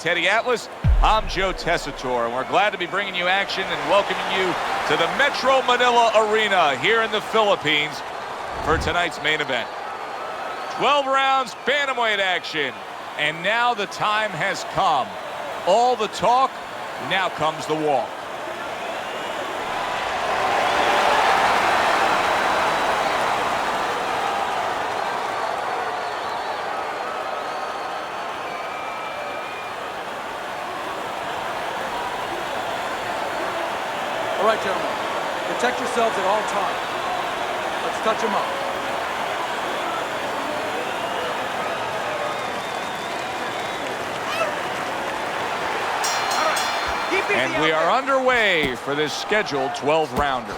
Teddy Atlas, I'm Joe Tessitore, and we're glad to be bringing you action and welcoming you to the Metro Manila Arena here in the Philippines for tonight's main event. 12 rounds, bantamweight action, and now the time has come. All the talk, now comes the walk. All right, gentlemen, protect yourselves at all times. Let's touch them up. And we are underway for this scheduled 12-rounder.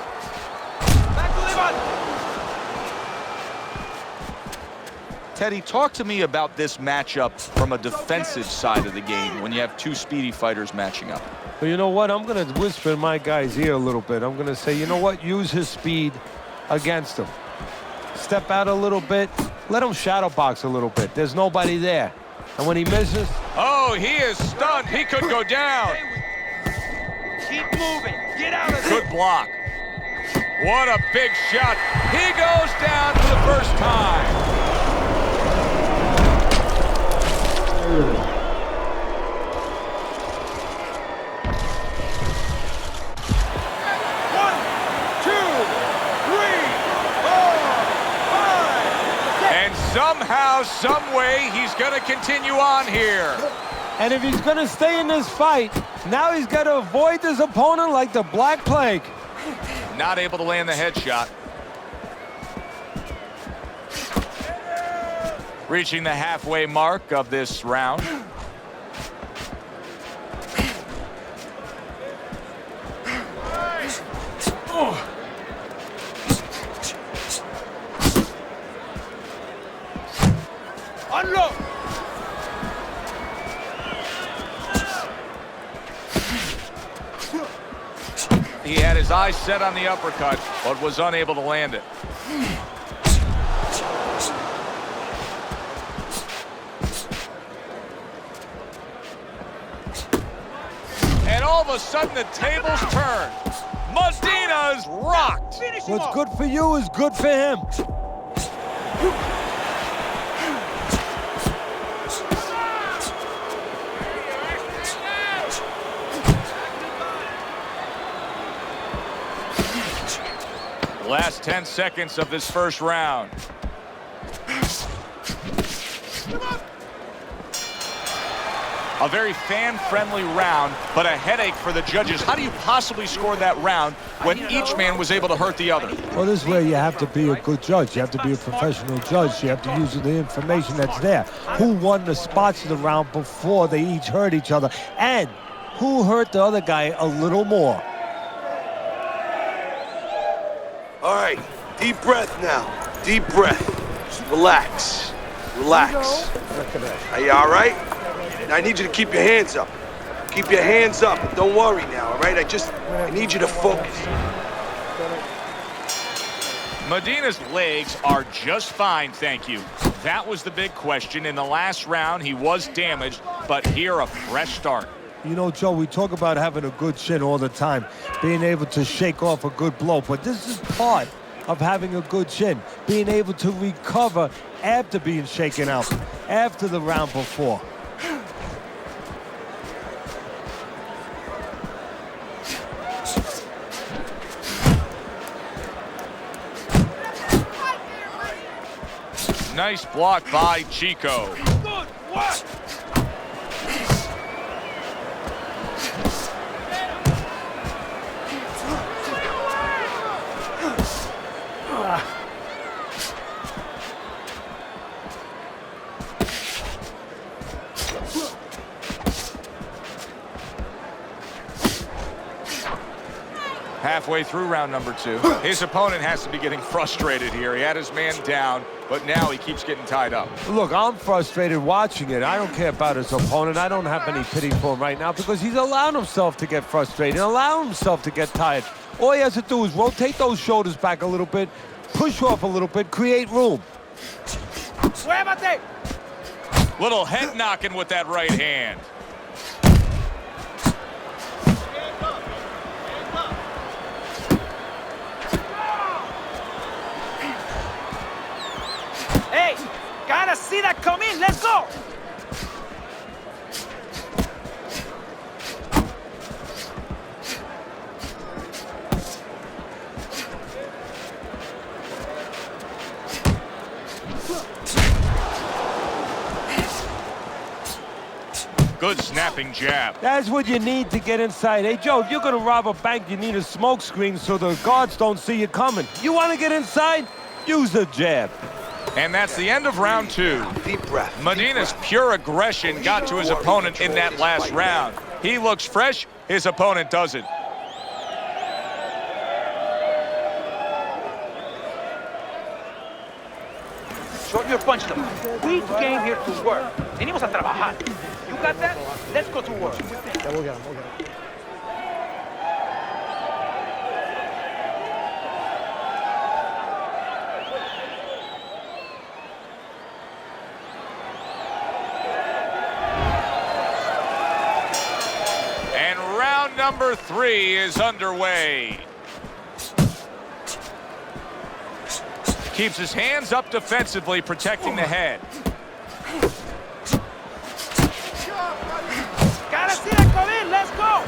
Teddy, talk to me about this matchup from a defensive side of the game when you have two speedy fighters matching up. But you know what? I'm going to whisper in my guy's ear a little bit. I'm going to say, you know what? Use his speed against him. Step out a little bit. Let him shadow box a little bit. There's nobody there. And when he misses... Oh, he is stunned. He could go down. Keep moving. Get out of there. Good block. What a big shot. He goes down for the first time. Somehow, some way, he's going to continue on here. And if he's going to stay in this fight, now he's got to avoid his opponent like the Black Plague. Not able to land the headshot. Reaching the halfway mark of this round. Unlock! He had his eyes set on the uppercut, but was unable to land it. And all of a sudden, the tables turn. Medina's rocked. What's good for you is good for him. Last 10 seconds of this first round. A very fan-friendly round, but a headache for the judges. How do you possibly score that round when each man was able to hurt the other? Well, this is where you have to be a good judge. You have to be a professional judge. You have to use the information that's there. Who won the spots of the round before they each hurt each other, and who hurt the other guy a little more. All right, deep breath now. Deep breath. Relax. Relax. Are you all right? Now I need you to keep your hands up. Keep your hands up. Don't worry now, all right? I need you to focus. Medina's legs are just fine, thank you. That was the big question. In the last round, he was damaged, but here a fresh start. You know, Joe, we talk about having a good chin all the time, being able to shake off a good blow, but this is part of having a good chin, being able to recover after being shaken out, after the round before. Nice block by Chico. Good work. Halfway through round number 2. His opponent has to be getting frustrated here. He had his man down, but now he keeps getting tied up. Look, I'm frustrated watching it. I don't care about his opponent. I don't have any pity for him right now because he's allowing himself to get frustrated, allowing himself to get tired. All he has to do is rotate those shoulders back a little bit, push off a little bit, create room. Little head knocking with that right hand. see that come in. Let's go. Good snapping jab. That's what you need to get inside. Hey, Joe, if you're going to rob a bank, you need a smoke screen so the guards don't see you coming. You want to get inside? Use the jab. And that's the end of round 2. Deep breath. Medina's pure aggression got to his opponent in that last round. He looks fresh, his opponent doesn't. Shorten your punch though. We came here to work. Venimos a trabajar. You got that? Let's go to work. And round number 3 is underway. Keeps his hands up defensively, protecting the head. Gotta see that come in. Let's go.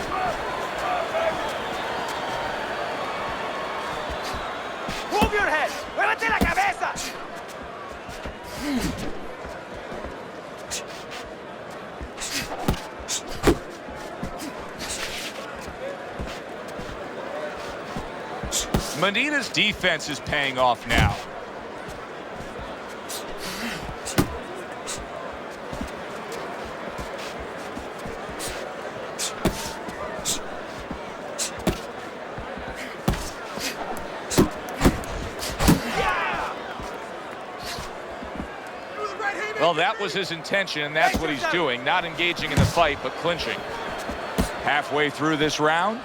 Move your head. Muévete la cabeza. Medina's defense is paying off now. Well, that was his intention, and that's what he's doing. Not engaging in the fight, but clinching. Halfway through this round.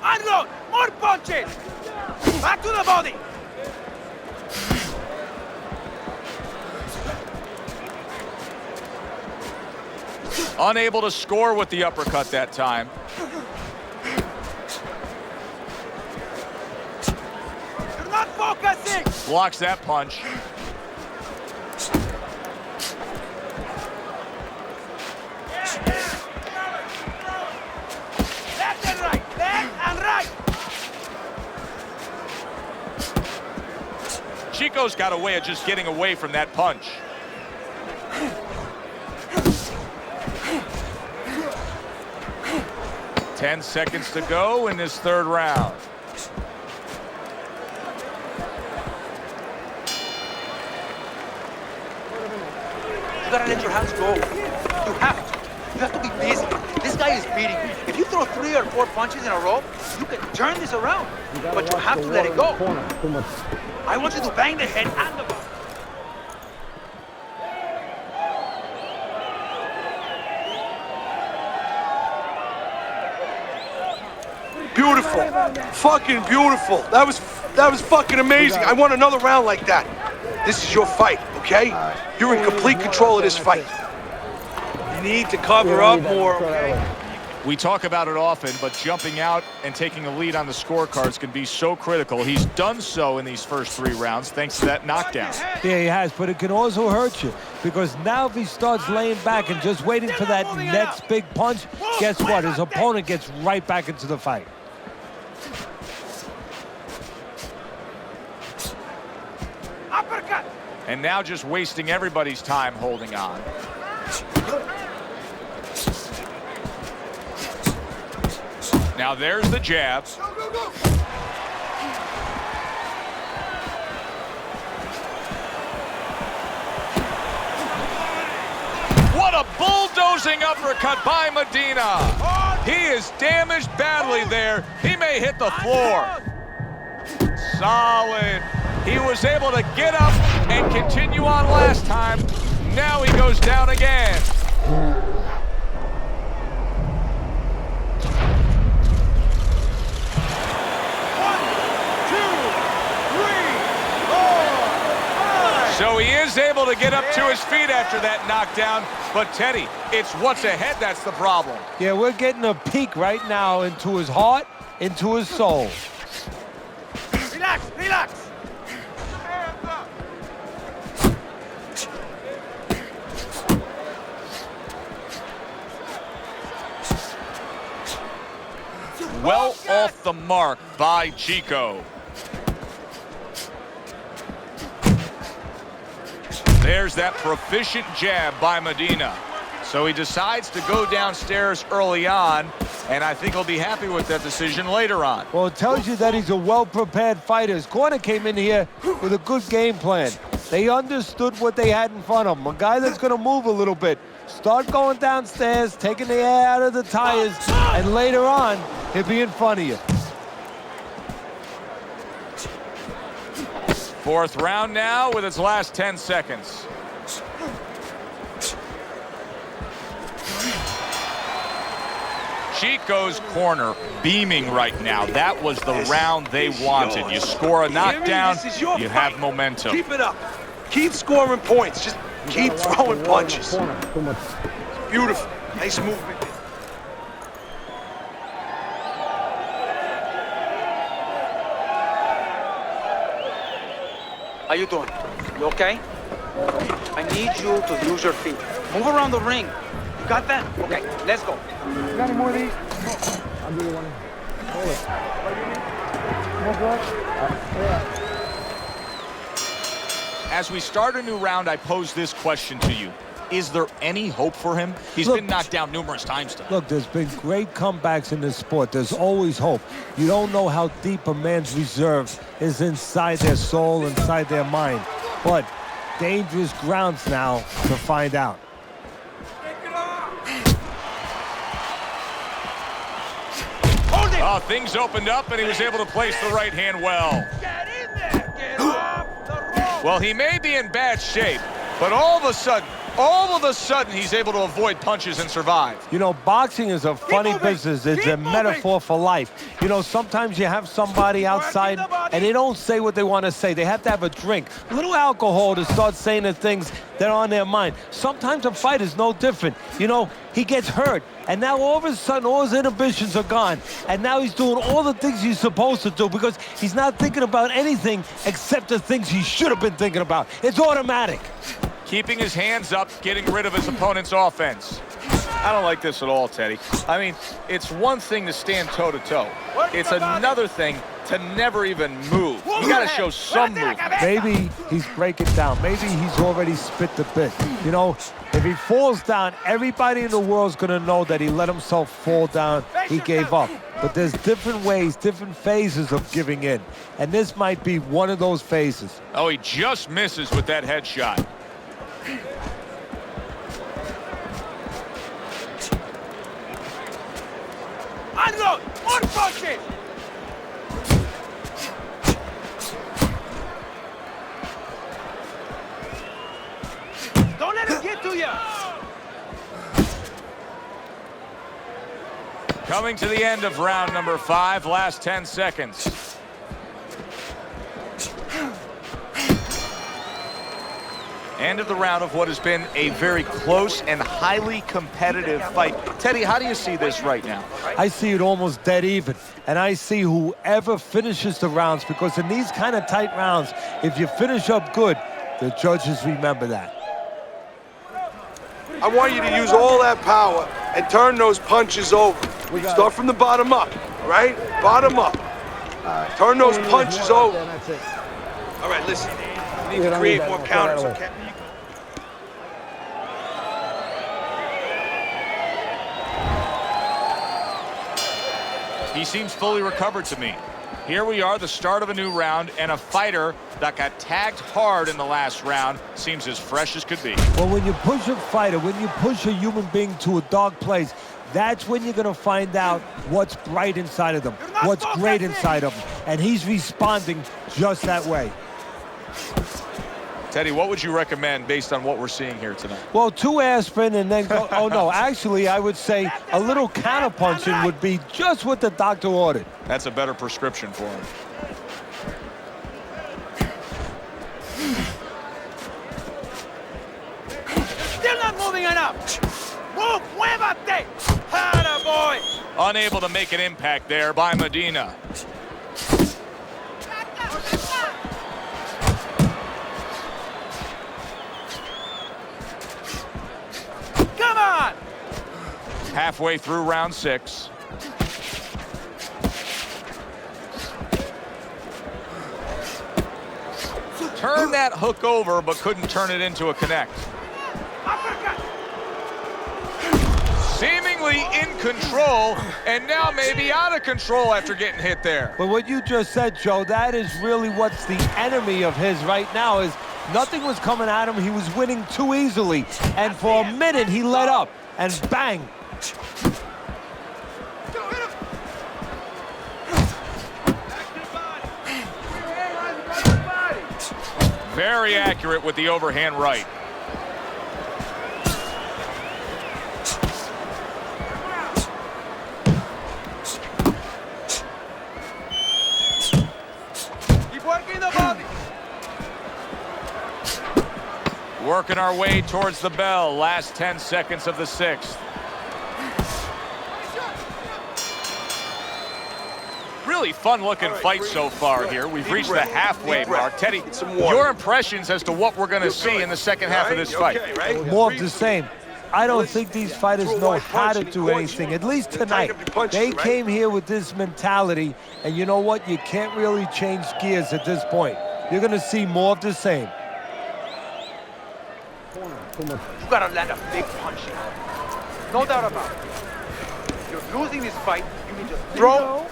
Unload. More punches. Back to the body. Unable to score with the uppercut that time. You're not focusing. Blocks that punch. Left and right. Left and right. Chico's got a way of just getting away from that punch. Ten seconds to go in this 3rd round. You gotta let your hands go. You have to. You have to be busy. This guy is beating you. If you throw 3 or 4 punches in a row, you can turn this around. But you have to let it go. I want you to bang the head and the body. Beautiful. Fucking beautiful. That was fucking amazing. I want another round like that. This is your fight, okay? You're in complete control of this fight. You need to cover up more, okay? We talk about it often, but jumping out and taking a lead on the scorecards can be so critical. He's done so in these first 3 rounds thanks to that knockdown. Yeah, he has, but it can also hurt you because now if he starts laying back and just waiting for that next big punch, guess what? His opponent gets right back into the fight. Uppercut. And now just wasting everybody's time holding on. Now there's the jab. What a bulldozing uppercut by Medina. He is damaged badly there. He may hit the floor. Solid. He was able to get up and continue on last time. Now he goes down again. So he is able to get up to his feet after that knockdown. But Teddy, it's what's ahead that's the problem. Yeah, we're getting a peek right now into his heart into his soul. Relax, relax. Well off the mark by Chico. There's that proficient jab by Medina. So he decides to go downstairs early on, and I think he'll be happy with that decision later on. Well, it tells you that he's a well-prepared fighter. His corner came in here with a good game plan. They understood what they had in front of him. A guy that's going to move a little bit. Start going downstairs, taking the air out of the tires, and later on, he'll be in front of you. Fourth round now with its last 10 seconds. Chico's corner beaming right now. That was the round they wanted. You score a knockdown, you have momentum. Keep it up. Keep scoring points. Just keep throwing punches. Beautiful. Nice movement. How you doing? You okay? I need you to use your feet. Move around the ring. You got that? Okay, let's go. You got any more of these? I'll give you one. Hold it. More blood? Yeah. As we start a new round, I pose this question to you. Is there any hope for him? He's been knocked down numerous times today. Look, there's been great comebacks in this sport. There's always hope. You don't know how deep a man's reserve is inside their soul, inside their mind. But dangerous grounds now to find out. Oh, things opened up, and he was able to place the right hand well. Get in there! Get off the rope! Well, he may be in bad shape, but all of a sudden, he's able to avoid punches and survive. You know, boxing is a funny business. It's a metaphor for life. You know, sometimes you have somebody outside and they don't say what they want to say. They have to have a drink, a little alcohol to start saying the things that are on their mind. Sometimes a fight is no different. You know, he gets hurt, and now all of a sudden all his inhibitions are gone. And now he's doing all the things he's supposed to do because he's not thinking about anything except the things he should have been thinking about. It's automatic. Keeping his hands up, getting rid of his opponent's offense. I don't like this at all, Teddy. I mean, it's one thing to stand toe-to-toe. It's another thing to never even move. You got to show some movement. Maybe he's breaking down. Maybe he's already spit the bit. You know, if he falls down, everybody in the world's going to know that he let himself fall down. He gave up. But there's different ways, different phases of giving in. And this might be one of those phases. Oh, he just misses with that headshot. Unload! More punches! Don't let him get to you! Coming to the end of round number 5, last 10 seconds. End of the round of what has been a very close and highly competitive fight. Teddy, how do you see this right now? I see it almost dead even. And I see whoever finishes the rounds, because in these kind of tight rounds, if you finish up good, the judges remember that. I want you to use all that power and turn those punches over. Start from the bottom up, all right? Bottom up. Turn those punches over. All right, listen. We need to create more counters, okay? He seems fully recovered to me. Here we are, the start of a new round, and a fighter that got tagged hard in the last round seems as fresh as could be. Well, when you push a fighter, when you push a human being to a dark place, that's when you're going to find out what's bright inside of them, what's great inside of them. And he's responding just that way. Teddy, what would you recommend based on what we're seeing here tonight? Well, 2 aspirin and then go, oh no, actually I would say a little counterpunching would be just what the doctor ordered. That's a better prescription for him. Still not moving enough! Move! Muévate! Atta boy! Unable to make an impact there by Medina. Come on! Halfway through round 6. Turned that hook over, but couldn't turn it into a connect. Seemingly in control, and now maybe out of control after getting hit there. But what you just said, Joe, that is really what's the enemy of his right now is nothing was coming at him. He was winning too easily. And for a minute, he let up, and bang. Very accurate with the overhand right. Keep working the body. Working our way towards the bell. Last 10 seconds of the 6th. Really fun-looking fight so far here. We've reached the halfway mark. Teddy, your impressions as to what we're going to see in the second half of this fight? More of the same. I don't think these fighters know how to do anything, at least tonight. They came here with this mentality, and you know what? You can't really change gears at this point. You're going to see more of the same. You gotta land a big punch here. No doubt about it. You're losing this fight. You need to throw.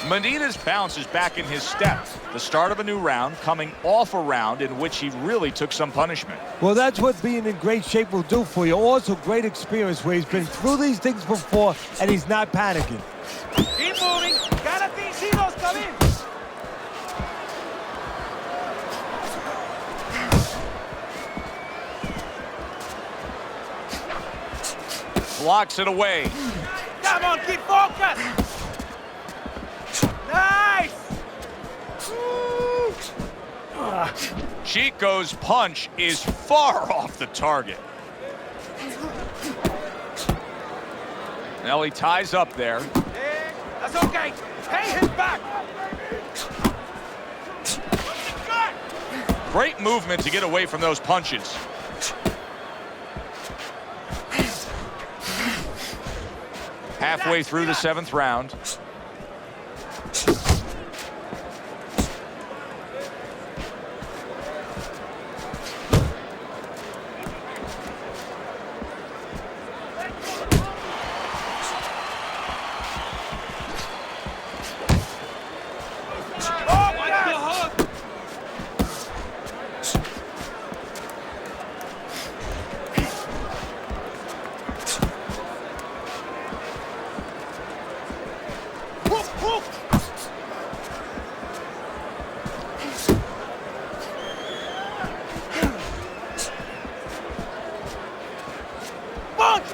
Medina's bounce is back in his step. The start of a new round, coming off a round in which he really took some punishment. Well, that's what being in great shape will do for you. Also, great experience where he's been through these things before, and he's not panicking. Keep moving. Gotta see those come in. Blocks it away. Come on, keep focused. Nice. Chico's punch is far off the target. Now he ties up there. That's okay. Pay him back. Great movement to get away from those punches. Halfway through the 7th round.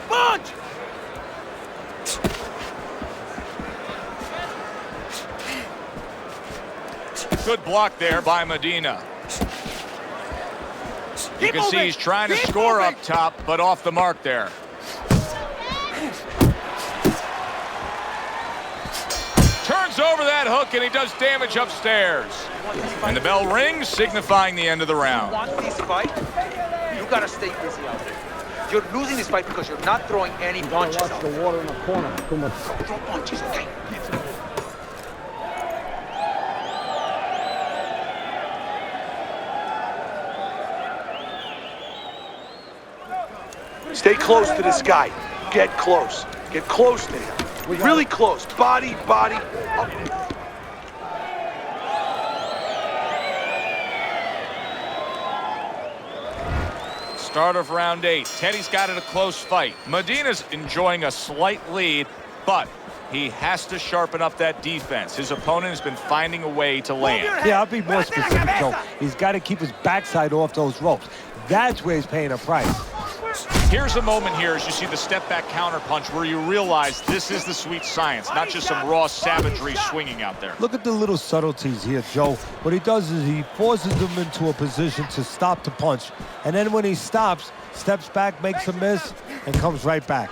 Punch! Good block there by Medina. You can see he's trying to score up top, but off the mark there. Turns over that hook, and he does damage upstairs. And the bell rings, signifying the end of the round. You want this fight? You gotta stay busy out there. You're losing this fight because you're not throwing any punches Watch out the there. water in the corner. Too much. Throw punches, okay? Stay close to this guy. Get close. Get close to him. Really close. Body, body. Up. Start of round 8. Teddy's got it a close fight. Medina's enjoying a slight lead, but he has to sharpen up that defense. His opponent has been finding a way to land. Yeah, I'll be more specific, Joe. He's got to keep his backside off those ropes. That's where he's paying a price. Here's a moment here as you see the step-back counter punch where you realize this is the sweet science, not just some raw savagery swinging out there. Look at the little subtleties here, Joe. What he does is he forces him into a position to stop the punch. And then when he stops, steps back, makes a miss, and comes right back.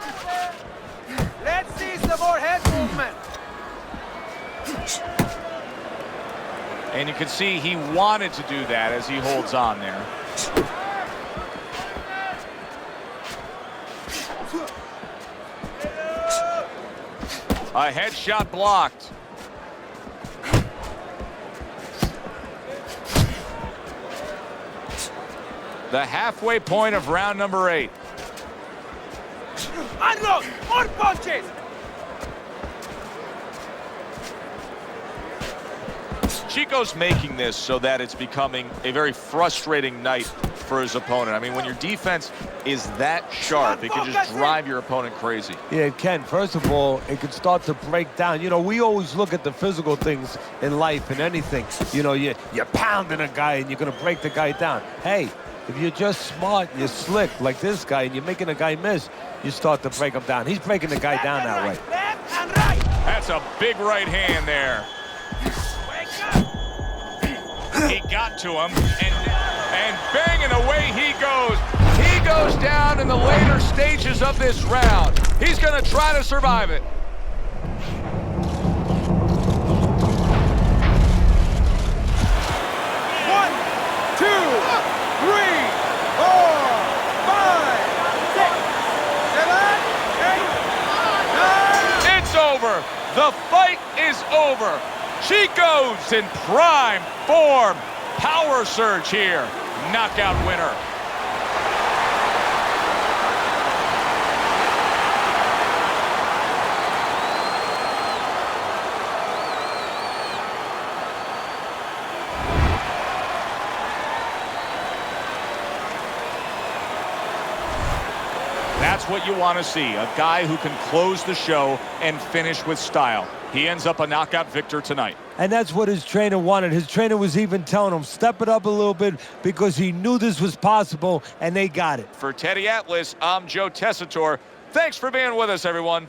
Let's see some more head movement. And you can see he wanted to do that as he holds on there. A headshot blocked. The halfway point of round number 8. Unload! More punches! Chico's making this so that it's becoming a very frustrating night for his opponent. I mean, when your defense is that sharp, it can just drive your opponent crazy. Yeah, it can. First of all, it can start to break down. You know, we always look at the physical things in life and anything. You know, you're pounding a guy and you're going to break the guy down. Hey, if you're just smart, you're slick like this guy, and you're making a guy miss, you start to break him down. He's breaking the guy down that way. Left and right! That's a big right hand there. He got to him, and bang, and away he goes. He goes down in the later stages of this round. He's going to try to survive it. One, two, 3, 4, 5, 6, 7, 8, 9. It's over. The fight is over. Chico's in prime form. Power surge here. Knockout winner. That's what you want to see, a guy who can close the show and finish with style. He ends up a knockout victor tonight. And that's what his trainer wanted. His trainer was even telling him, step it up a little bit, because he knew this was possible, and they got it. For Teddy Atlas, I'm Joe Tessitore. Thanks for being with us, everyone.